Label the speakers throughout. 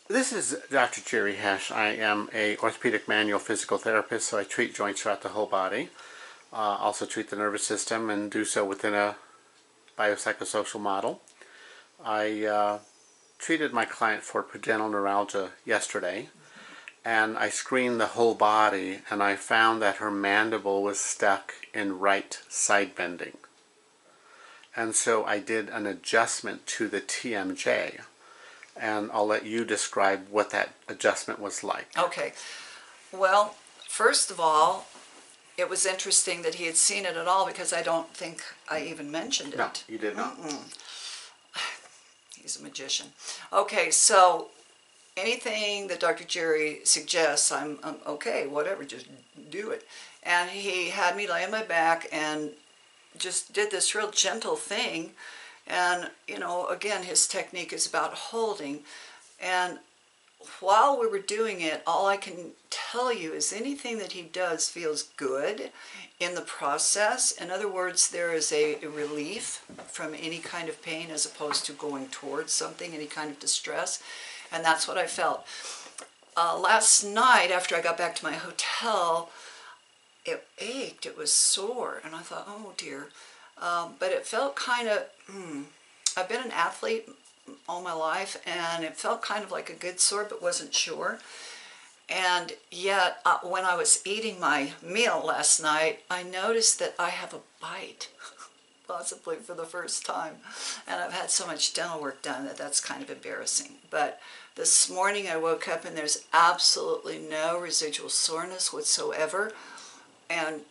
Speaker 1: This is Dr. Jerry Hesch. I am a orthopedic manual physical therapist, so I treat joints throughout the whole body. Also treat the nervous system and do so within a biopsychosocial model. I treated my client for pudendal neuralgia yesterday, and I screened the whole body, and I found that her mandible was stuck in right side bending. And so I did an adjustment to the TMJ. And I'll let you describe what that adjustment was like.
Speaker 2: Okay. Well, first of all, it was interesting that he had seen it at all because I don't think I even mentioned it.
Speaker 1: No, you did not.
Speaker 2: He's a magician. Okay, so anything that Dr. Jerry suggests, I'm okay, whatever, just do it. And he had me lay on my back and just did this real gentle thing. And, you know, again, his technique is about holding. And while we were doing it, all I can tell you is anything that he does feels good in the process. In other words, there is a relief from any kind of pain as opposed to going towards something, any kind of distress. And that's what I felt. Last night, after I got back to my hotel, it ached, it was sore. And I thought, oh dear. But it felt kind of, I've been an athlete all my life, and it felt kind of like a good sore, but wasn't sure. And yet, when I was eating my meal last night, I noticed that I have a bite, possibly for the first time. And I've had so much dental work done that that's kind of embarrassing. But this morning I woke up and there's absolutely no residual soreness whatsoever. And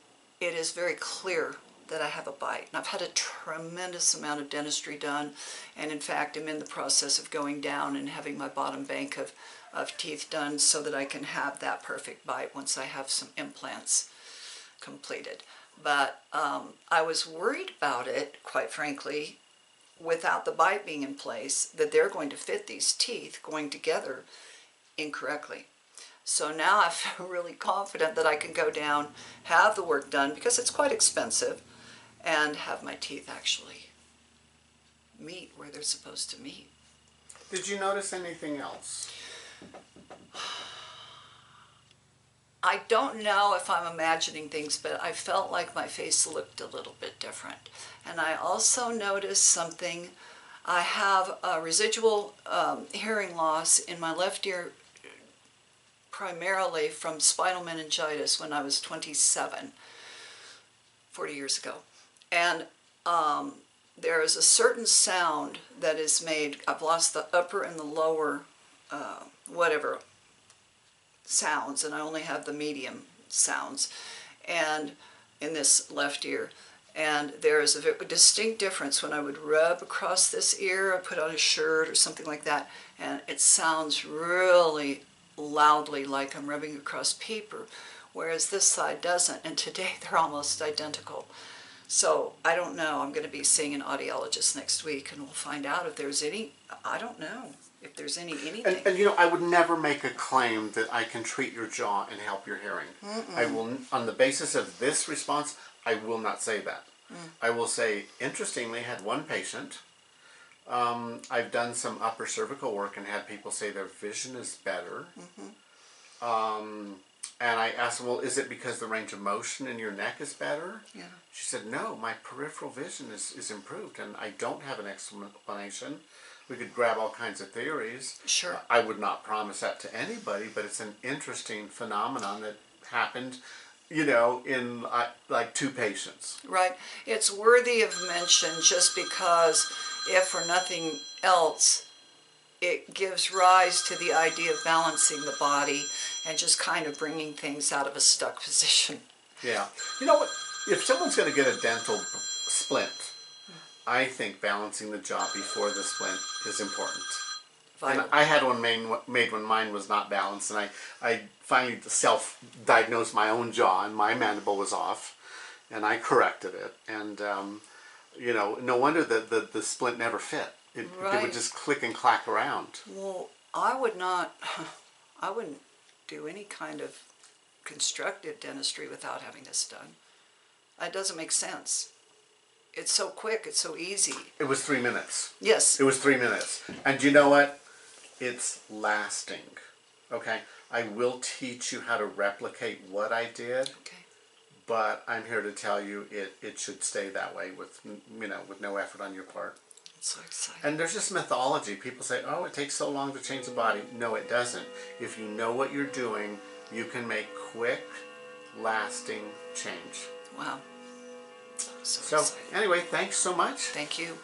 Speaker 2: it is very clear that I have a bite. And I've had a tremendous amount of dentistry done, and in fact I'm in the process of going down and having my bottom bank of teeth done so that I can have that perfect bite once I have some implants completed. But I was worried about it, quite frankly, without the bite being in place, that they're going to fit these teeth going together incorrectly. So now I feel really confident that I can go down, have the work done, because it's quite expensive, and have my teeth actually meet where they're supposed to meet.
Speaker 1: Did you notice anything else?
Speaker 2: I don't know if I'm imagining things, but I felt like my face looked a little bit different. And I also noticed something. I have a residual hearing loss in my left ear, primarily from spinal meningitis when I was 27, 40 years ago. And there is a certain sound that is made. I've lost the upper and the lower, whatever, sounds, and I only have the medium sounds, and in this left ear. And there is a very distinct difference when I would rub across this ear, or put on a shirt or something like that, and it sounds really loudly like I'm rubbing across paper, whereas this side doesn't, and today they're almost identical. So I don't know. I'm going to be seeing an audiologist next week, and we'll find out if there's any, I don't know, if there's anything.
Speaker 1: And you know, I would never make a claim that I can treat your jaw and help your hearing. I will, on the basis of this response, I will not say that. I will say, interestingly, I had one patient. I've done some upper cervical work and had people say their vision is better. And I asked them, well, is it because the range of motion in your neck is better?
Speaker 2: Yeah.
Speaker 1: She said, no, my peripheral vision is improved, and I don't have an explanation. We could grab all kinds of theories.
Speaker 2: Sure.
Speaker 1: I would not promise that to anybody, but it's an interesting phenomenon that happened, you know, in like two patients.
Speaker 2: Right. It's worthy of mention just because, if for nothing else, it gives rise to the idea of balancing the body and just kind of bringing things out of a stuck position.
Speaker 1: Yeah. You know what? If someone's going to get a dental splint, I think balancing the jaw before the splint is important.
Speaker 2: Vital.
Speaker 1: And I had one made when mine was not balanced, and I finally self-diagnosed my own jaw, and my mandible was off, and I corrected it. And, you know, no wonder that the splint never fit. It would just click and clack around.
Speaker 2: Well, I wouldn't do any kind of constructive dentistry without having this done. It doesn't make sense. It's so quick, it's so easy.
Speaker 1: It was 3 minutes.
Speaker 2: Yes.
Speaker 1: It was 3 minutes. And you know what? it's lasting. Okay, I will teach you how to replicate what I did,
Speaker 2: Okay.
Speaker 1: but I'm here to tell you it should stay that way with, you know, with no effort on your part.
Speaker 2: That's so exciting.
Speaker 1: And there's just mythology. People say, oh, it takes so long to change the body. No, it doesn't. If you know what you're doing, you can make quick, lasting change.
Speaker 2: Wow. So
Speaker 1: So
Speaker 2: exciting.
Speaker 1: anyway, thanks so much.
Speaker 2: Thank you.